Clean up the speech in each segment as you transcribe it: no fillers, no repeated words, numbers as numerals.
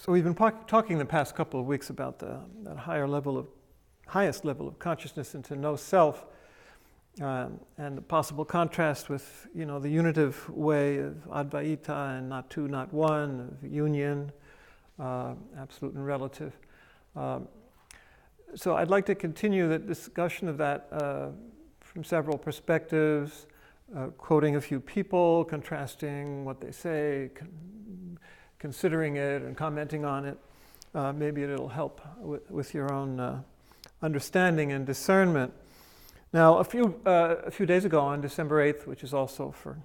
So we've been talking the past couple of weeks about that highest level of consciousness into no self, and the possible contrast with, the unitive way of Advaita and not two, not one, of union, absolute and relative. So I'd like to continue the discussion of that from several perspectives, quoting a few people, contrasting what they say, considering it and commenting on it. Maybe it'll help with your own understanding and discernment. Now, a few days ago, on December 8th, which is also for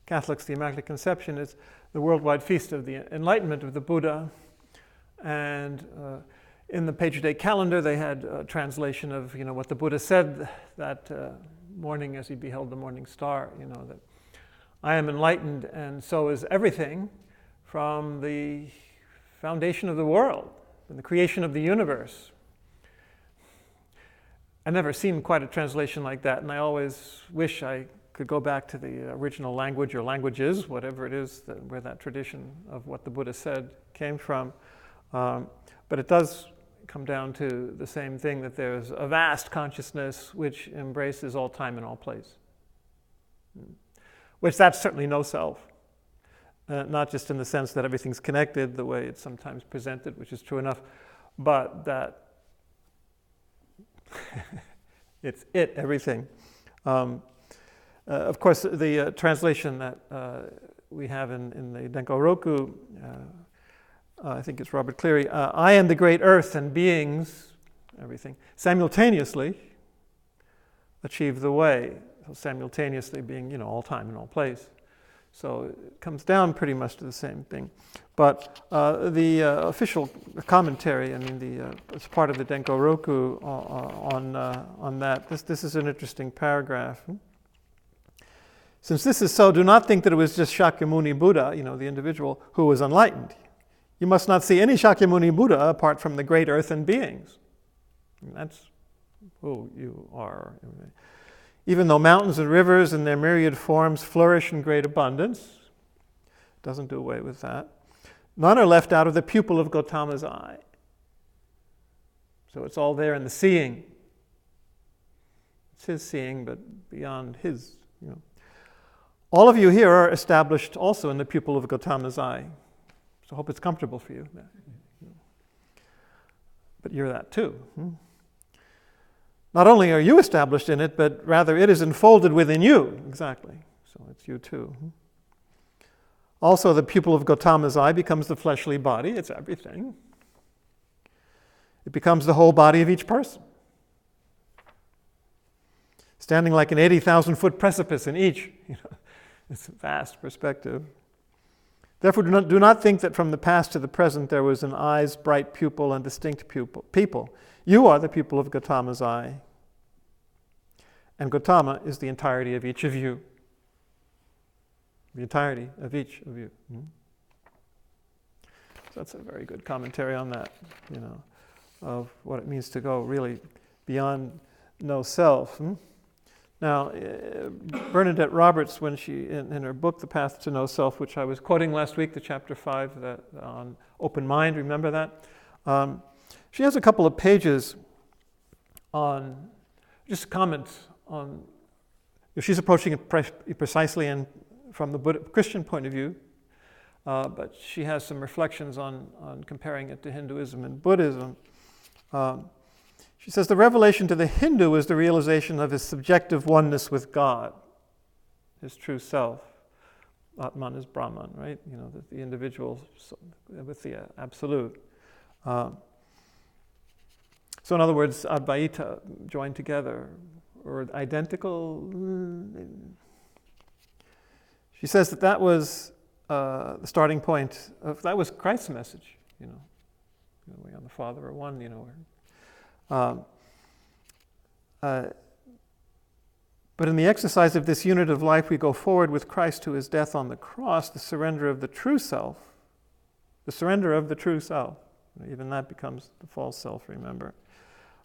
Catholics the Immaculate Conception, is the worldwide feast of the Enlightenment of the Buddha. And in the Pager Day calendar, they had a translation of what the Buddha said that morning as he beheld the morning star. That I am enlightened, and so is everything, from the foundation of the world and the creation of the universe. I've never seen quite a translation like that, and I always wish I could go back to the original language or languages, whatever it is, where that tradition of what the Buddha said came from. But it does come down to the same thing, that there's a vast consciousness which embraces all time and all place. Which that's certainly no self. Not just in the sense that everything's connected the way it's sometimes presented, which is true enough, but that it's everything. Of course, the translation that we have in the Denko Roku, I think it's Robert Cleary, I am the great earth and beings, everything, simultaneously achieve the way. So simultaneously being, all time and all place. So it comes down pretty much to the same thing. But the official commentary, it's part of the Denko Roku on that. This is an interesting paragraph. Since this is so, do not think that it was just Shakyamuni Buddha, the individual, who was enlightened. You must not see any Shakyamuni Buddha apart from the great earth and beings. And that's who you are. Even though mountains and rivers in their myriad forms flourish in great abundance, doesn't do away with that, none are left out of the pupil of Gautama's eye. So it's all there in the seeing. It's his seeing, but beyond his, All of you here are established also in the pupil of Gautama's eye. So I hope it's comfortable for you. But you're that too. Not only are you established in it, but rather it is enfolded within you. Exactly. So it's you too. Also, the pupil of Gautama's eye becomes the fleshly body. It's everything. It becomes the whole body of each person. Standing like an 80,000-foot precipice in each. It's a vast perspective. Therefore, do not think that from the past to the present there was an eye's bright pupil and distinct people. You are the pupil of Gautama's eye. And Gautama is the entirety of each of you. The entirety of each of you. So that's a very good commentary on that, of what it means to go really beyond no self. Now, Bernadette Roberts, when she, in her book, The Path to No Self, which I was quoting last week, the chapter 5 on open mind, remember that? She has a couple of pages on just comments on, she's approaching it precisely and from the Christian point of view, but she has some reflections on comparing it to Hinduism and Buddhism. She says the revelation to the Hindu is the realization of his subjective oneness with God, his true self. Atman is Brahman, right? The individual with the absolute. So in other words, Advaita joined together, or identical. She says that was the starting point of, that was Christ's message, we and the Father are one, but in the exercise of this unit of life, we go forward with Christ to his death on the cross, the surrender of the true self. The surrender of the true self. Even that becomes the false self, remember.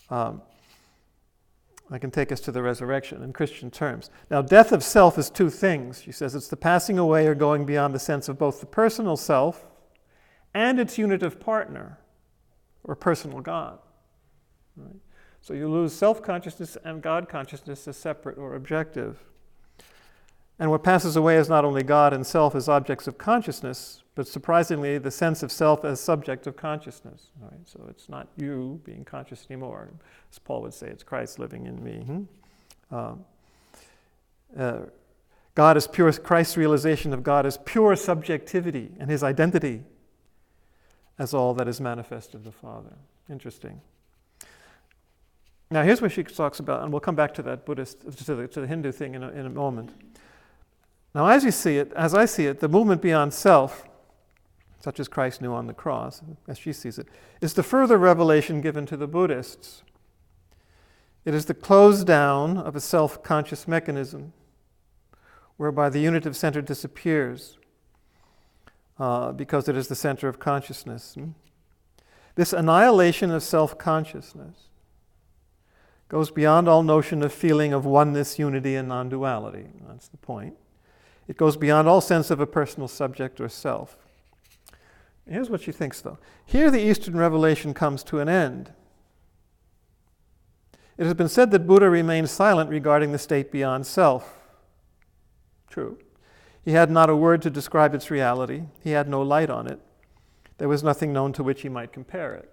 I can take us to the resurrection in Christian terms. Now, death of self is two things. She says it's the passing away or going beyond the sense of both the personal self and its unitive partner, or personal God. Right? So you lose self-consciousness and God-consciousness as separate or objective. And what passes away is not only God and self as objects of consciousness, but surprisingly, the sense of self as subject of consciousness. Right? So it's not you being conscious anymore. As Paul would say, it's Christ living in me. God is pure. Christ's realization of God is pure subjectivity, and his identity as all that is manifest of the Father. Interesting. Now here's what she talks about, and we'll come back to that Buddhist, to the Hindu thing in a moment. Now, as I see it, the movement beyond self, such as Christ knew on the cross, as she sees it, is the further revelation given to the Buddhists. It is the close down of a self-conscious mechanism, whereby the unitive center disappears because it is the center of consciousness. This annihilation of self-consciousness goes beyond all notion of feeling of oneness, unity, and non-duality. That's the point. It goes beyond all sense of a personal subject or self. Here's what she thinks, though. Here the Eastern revelation comes to an end. It has been said that Buddha remained silent regarding the state beyond self. True. He had not a word to describe its reality. He had no light on it. There was nothing known to which he might compare it.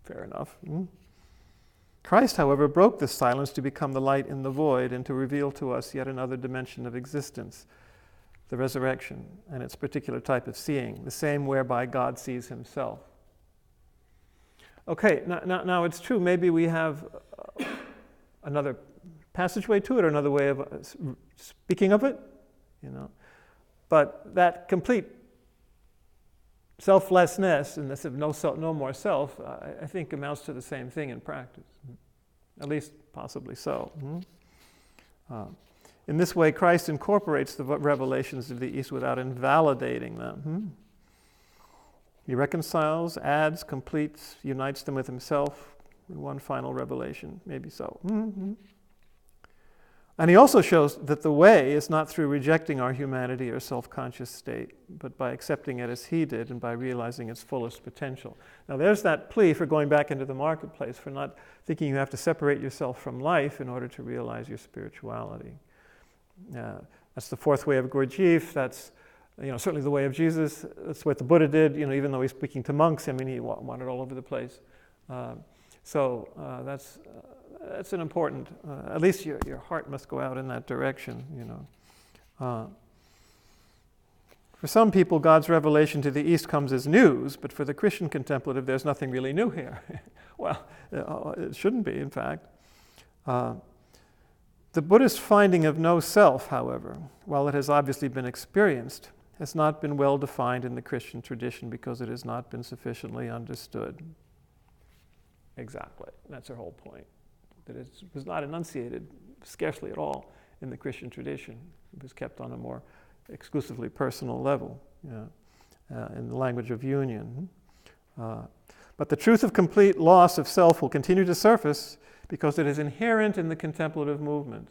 Fair enough. Christ, however, broke this silence to become the light in the void and to reveal to us yet another dimension of existence, the resurrection, and its particular type of seeing, the same whereby God sees himself. Okay, now it's true, maybe we have another passageway to it or another way of speaking of it, but that complete selflessness and this of no more self, I think amounts to the same thing in practice, at least possibly so. In this way, Christ incorporates the revelations of the East without invalidating them. He reconciles, adds, completes, unites them with himself in one final revelation, maybe so. And he also shows that the way is not through rejecting our humanity or self-conscious state, but by accepting it as he did and by realizing its fullest potential. Now there's that plea for going back into the marketplace, for not thinking you have to separate yourself from life in order to realize your spirituality. That's the fourth way of Gurdjieff. That's certainly the way of Jesus. That's what the Buddha did. Even though he's speaking to monks, he wandered all over the place. That's an important, at least your heart must go out in that direction, For some people, God's revelation to the East comes as news, but for the Christian contemplative, there's nothing really new here. Well, it shouldn't be, in fact. The Buddhist finding of no self, however, while it has obviously been experienced, has not been well defined in the Christian tradition because it has not been sufficiently understood. Exactly. That's her whole point. That it was not enunciated, scarcely at all, in the Christian tradition. It was kept on a more exclusively personal level, in the language of union. But the truth of complete loss of self will continue to surface because it is inherent in the contemplative movement.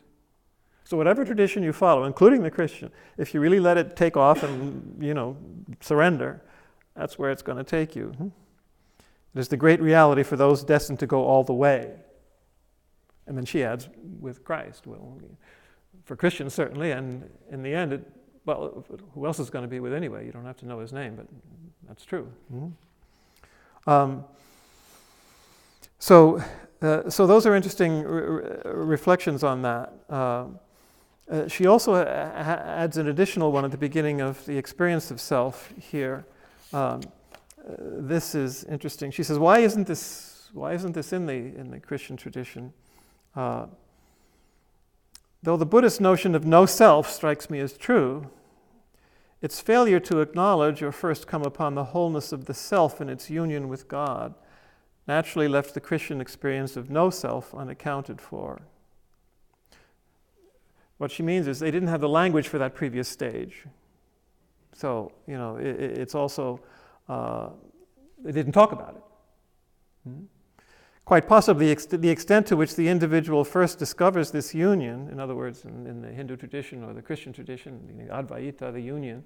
So whatever tradition you follow, including the Christian, if you really let it take off and, surrender, that's where it's going to take you. It is the great reality for those destined to go all the way. And then she adds, with Christ. Well, for Christians, certainly, and in the end, who else is going to be with anyway? You don't have to know his name, but that's true. So those are interesting reflections on that. She also adds an additional one at the beginning of the experience of self here. This is interesting. She says, "Why isn't this in the Christian tradition? Though the Buddhist notion of no self strikes me as true, its failure to acknowledge or first come upon the wholeness of the self in its union with God naturally left the Christian experience of no self unaccounted for." What she means is they didn't have the language for that previous stage. So, it's also, they didn't talk about it. Quite possibly the extent to which the individual first discovers this union, in other words, in the Hindu tradition or the Christian tradition, the Advaita, the union,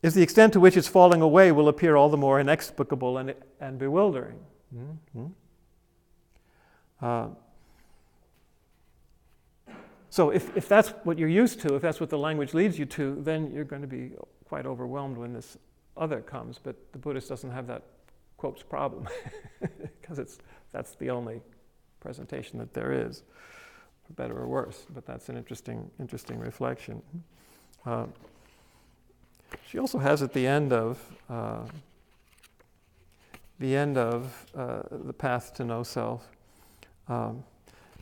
is the extent to which its falling away will appear all the more inexplicable and bewildering. Mm-hmm. So if that's what you're used to, if that's what the language leads you to, then you're going to be quite overwhelmed when this other comes. But the Buddhist doesn't have that quotes problem because that's the only presentation that there is, for better or worse. But that's an interesting reflection. She also has at the end of the path to no self.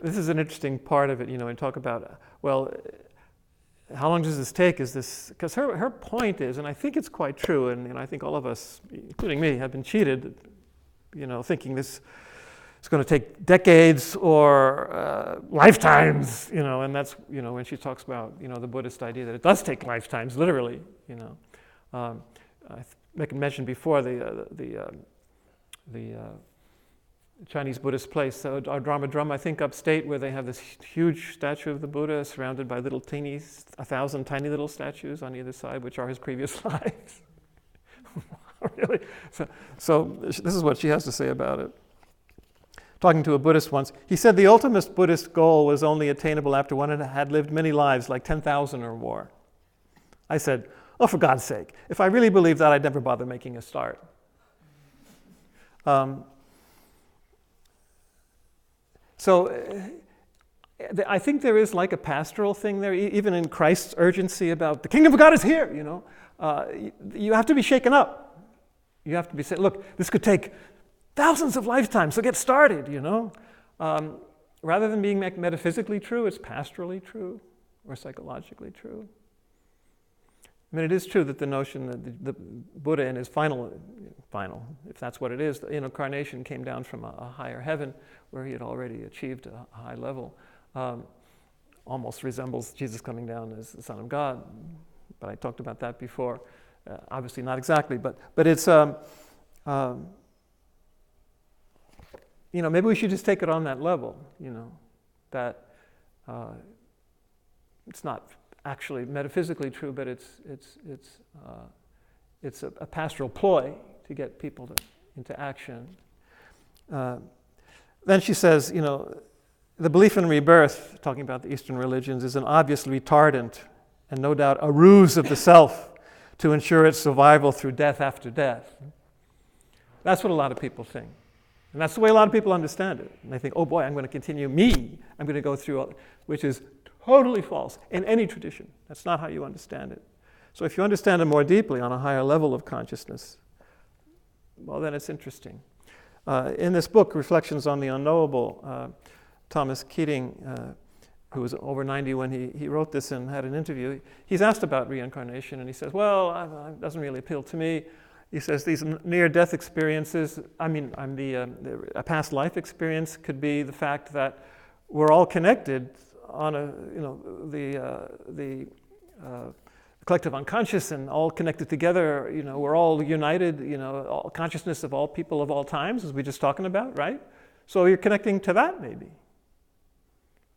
This is an interesting part of it, and talk about, well, how long does this take? Is this, because her point is, and I think it's quite true, and I think all of us, including me, have been cheated, thinking this is going to take decades or lifetimes, and that's, when she talks about, the Buddhist idea that it does take lifetimes, literally, I mentioned before the Chinese Buddhist place, our Dharma Drum, I think upstate, where they have this huge statue of the Buddha surrounded by 1,000 tiny little statues on either side, which are his previous lives. Really? So this is what she has to say about it. Talking to a Buddhist once, he said the ultimate Buddhist goal was only attainable after one had lived many lives, like 10,000 or more. I said, oh, for God's sake, if I really believed that, I'd never bother making a start. So I think there is like a pastoral thing there, even in Christ's urgency about the kingdom of God is here, you have to be shaken up. You have to be saying, look, this could take thousands of lifetimes, so get started, Rather than being metaphysically true, it's pastorally true or psychologically true. I mean, it is true that the notion that the Buddha in his final, if that's what it is, the incarnation came down from a higher heaven where he had already achieved a high level. Almost resembles Jesus coming down as the Son of God. But I talked about that before. Obviously not exactly, but it's, maybe we should just take it on that level, that it's not actually metaphysically true, but it's a pastoral ploy to get people into action. Then she says, the belief in rebirth, talking about the Eastern religions, is an obvious retardant and no doubt a ruse of the self to ensure its survival through death after death. That's what a lot of people think. And that's the way a lot of people understand it. And they think, oh boy, I'm going to continue I'm going to go through, which is totally false in any tradition. That's not how you understand it. So if you understand it more deeply on a higher level of consciousness, well, then it's interesting. In this book, Reflections on the Unknowable, Thomas Keating, who was over 90 when he wrote this and had an interview, he's asked about reincarnation, and he says, well, it doesn't really appeal to me. He says these near-death experiences, a past life experience could be the fact that we're all connected on the collective unconscious and all connected together. We're all united. All consciousness of all people of all times, as we were just talking about, right? So you're connecting to that, maybe.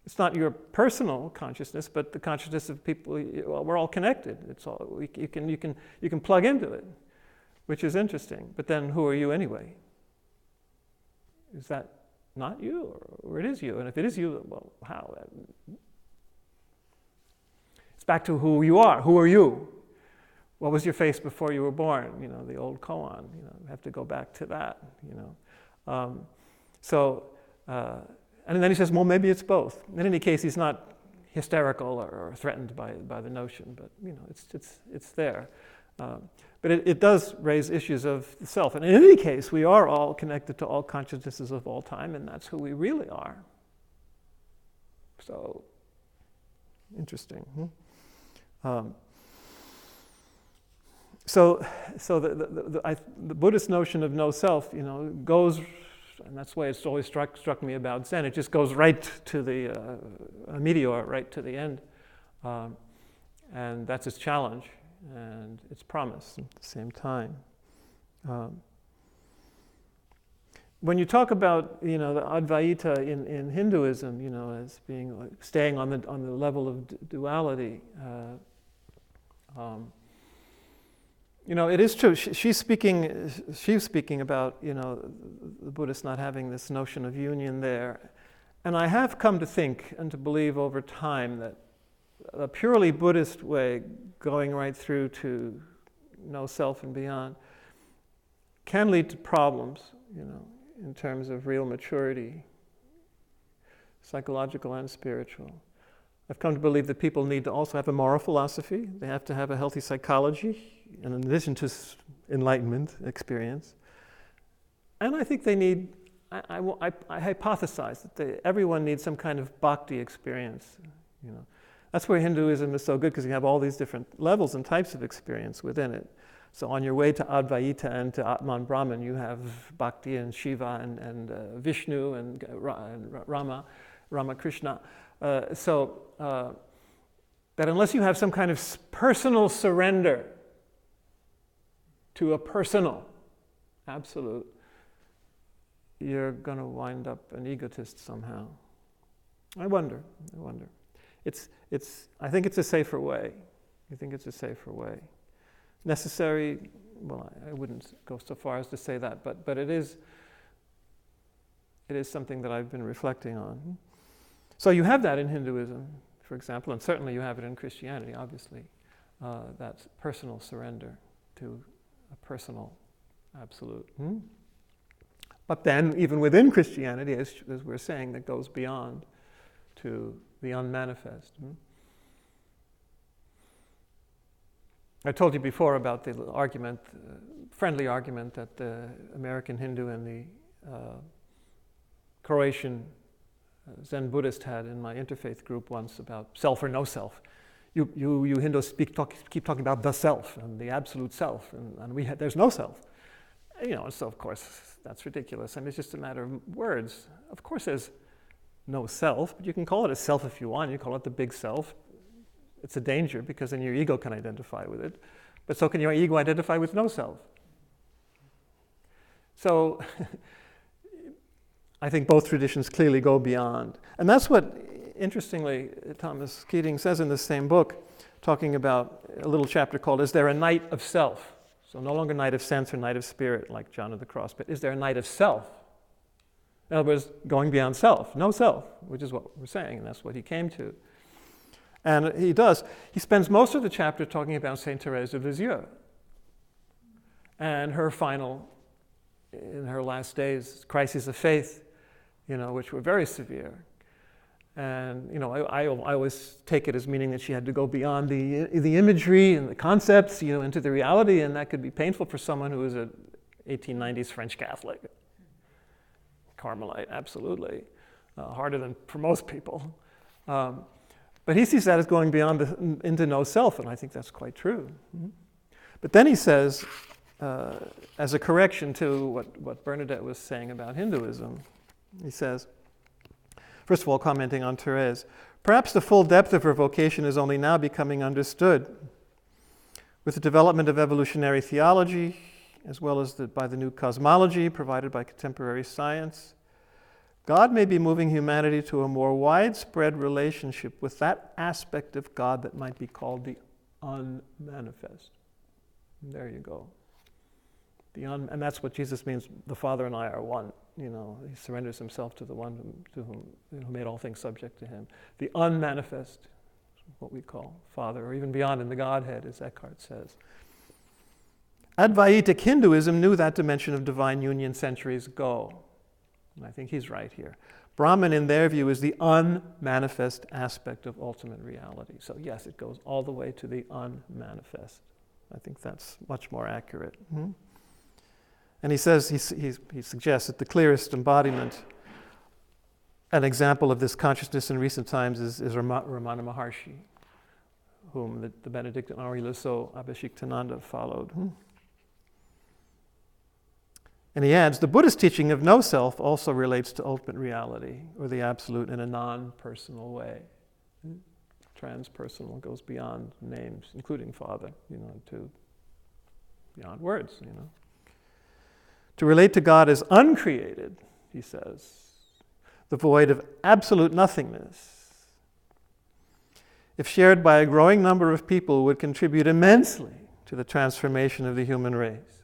It's not your personal consciousness, but the consciousness of people. Well, we're all connected. It's all you can plug into it, which is interesting. But then, who are you anyway? Is that not you, or it is you? And if it is you, well, how? It's back to who you are. Who are you? What was your face before you were born? The old koan. You have to go back to that. And then he says, well, maybe it's both. In any case, he's not hysterical or threatened by the notion, but it's there. But it does raise issues of the self. And in any case, we are all connected to all consciousnesses of all time, and that's who we really are. So, interesting. So the Buddhist notion of no self, goes, and that's why it's always struck me about Zen. It just goes right to the a meteor, right to the end, and that's its challenge and its promise at the same time. When you talk about the Advaita in Hinduism, as being staying on the level of duality, It is true. She's speaking about, the Buddhists not having this notion of union there. And I have come to think and to believe over time that a purely Buddhist way, going right through to no self and beyond, can lead to problems, in terms of real maturity, psychological and spiritual. I've come to believe that people need to also have a moral philosophy. They have to have a healthy psychology, and in addition to enlightenment experience. And I think they need, I hypothesize that everyone needs some kind of bhakti experience. That's where Hinduism is so good, because you have all these different levels and types of experience within it. So on your way to Advaita and to Atman Brahman, you have Bhakti and Shiva and Vishnu and Rama Krishna. That unless you have some kind of personal surrender to a personal absolute, you're going to wind up an egotist somehow. I wonder. I think it's a safer way. I think it's a safer way. Necessary, well, I wouldn't go so far as to say that, but it is something that I've been reflecting on. So you have that in Hinduism, for example, and certainly you have it in Christianity, obviously. That's personal surrender to a personal absolute. But then, even within Christianity, as we're saying, that goes beyond to the unmanifest. I told you before about the argument, friendly argument that the American Hindu and the Croatian Zen Buddhist had in my Interfaith group once about self or no self. You Hindus keep talking about the self and the absolute self, and there's no self. So of course that's ridiculous. It's just a matter of words. Of course there's no self, but you can call it a self if you want. You call it the big self. It's a danger, because then your ego can identify with it. But so can your ego identify with no self. So I think both traditions clearly go beyond. And that's what, interestingly, Thomas Keating says in the same book, talking about a little chapter called, Is There a Night of Self? So no longer night of sense or night of spirit, like John of the Cross, but is there a night of self? In other words, going beyond self, no self, which is what we're saying, and that's what he came to. And he does. He spends most of the chapter talking about Saint Thérèse of Lisieux and her final, in her last days, crises of faith, which were very severe. And I always take it as meaning that she had to go beyond the imagery and the concepts, into the reality, and that could be painful for someone who was an 1890s French Catholic, Carmelite, absolutely, harder than for most people. But he sees that as going beyond into no self, and I think that's quite true. But then he says, as a correction to what Bernadette was saying about Hinduism, he says, first of all, commenting on Thérèse, perhaps the full depth of her vocation is only now becoming understood. With the development of evolutionary theology, as well as by the new cosmology provided by contemporary science, God may be moving humanity to a more widespread relationship with that aspect of God that might be called the unmanifest. And there you go. And that's what Jesus means, the Father and I are one. He surrenders himself to the one who made all things subject to him. The unmanifest, what we call Father, or even beyond in the Godhead, as Eckhart says. Advaitic Hinduism knew that dimension of divine union centuries ago. And I think he's right here. Brahman, in their view, is the unmanifest aspect of ultimate reality. So yes, it goes all the way to the unmanifest. I think that's much more accurate. And he says, he suggests that the clearest embodiment, an example of this consciousness in recent times is Ramana Maharshi, whom the Benedictine Henri Leceau Abhishektananda followed. And he adds, the Buddhist teaching of no self also relates to ultimate reality, or the absolute, in a non-personal way. Transpersonal goes beyond names, including Father, to beyond words, To relate to God as uncreated, he says, the void of absolute nothingness, if shared by a growing number of people, would contribute immensely to the transformation of the human race.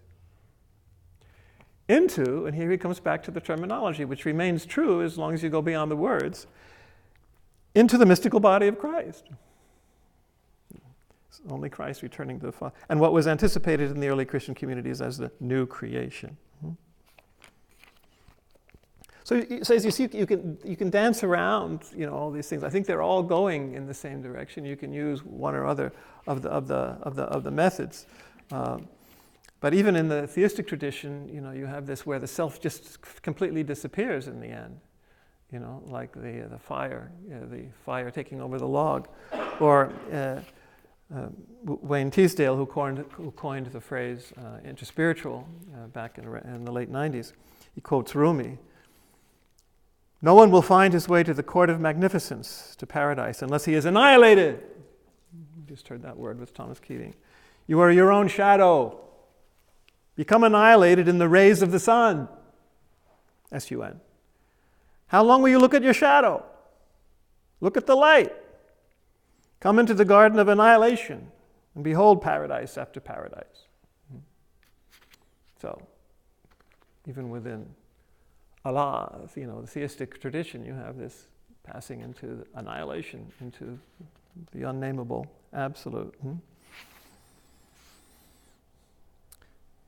Into, and here he comes back to the terminology, which remains true as long as you go beyond the words, into the mystical body of Christ. It's only Christ returning to the Father. And what was anticipated in the early Christian communities as the new creation. So as you see, you can dance around, all these things. I think they're all going in the same direction. You can use one or other of the methods. But even in the theistic tradition, you have this where the self just completely disappears in the end. Like the fire taking over the log, or Wayne Teasdale, who coined the phrase interspiritual back in the late 90s. He quotes Rumi. No one will find his way to the court of magnificence, to paradise, unless he is annihilated. You just heard that word with Thomas Keating. You are your own shadow. Become annihilated in the rays of the sun. S-U-N. How long will you look at your shadow? Look at the light. Come into the garden of annihilation and behold paradise after paradise. So, even within Allah, the theistic tradition, you have this passing into annihilation, into the unnameable absolute.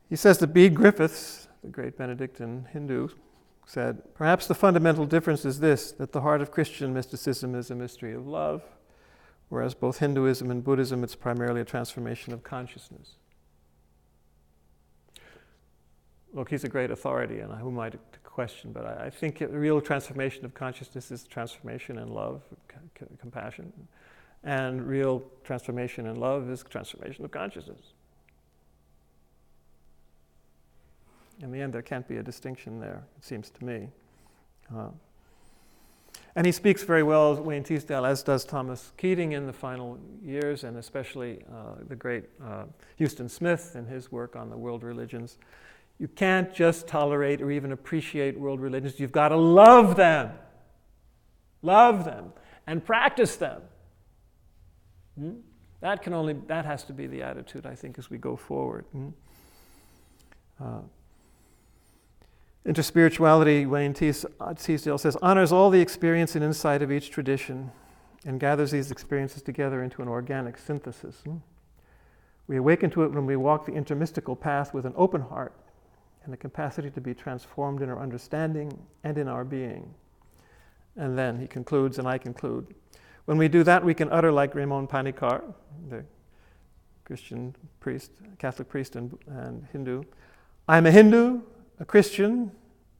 He says that B. Griffiths, the great Benedictine Hindu, said, perhaps the fundamental difference is this, that the heart of Christian mysticism is a mystery of love, whereas both Hinduism and Buddhism, it's primarily a transformation of consciousness. Look, he's a great authority, and who am I to question, but I think the real transformation of consciousness is transformation in love, compassion, and real transformation in love is transformation of consciousness. In the end, there can't be a distinction there, it seems to me. And he speaks very well, Wayne Teasdale, as does Thomas Keating in the final years, and especially the great Houston Smith in his work on the world religions. You can't just tolerate or even appreciate world religions. You've got to love them. Love them and practice them. That has to be the attitude, I think, as we go forward. Interspirituality, Wayne Teasdale says, honors all the experience and insight of each tradition and gathers these experiences together into an organic synthesis. We awaken to it when we walk the intermystical path with an open heart and the capacity to be transformed in our understanding and in our being. And then he concludes, and I conclude, when we do that, we can utter like Ramon Panikar, the Christian priest, Catholic priest and Hindu, I'm a Hindu, a Christian,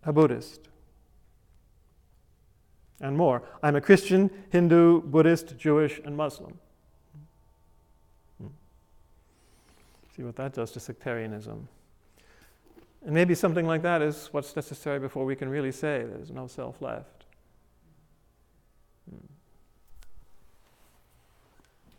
a Buddhist. And more, I'm a Christian, Hindu, Buddhist, Jewish, and Muslim. See what that does to sectarianism. And maybe something like that is what's necessary before we can really say there's no self left.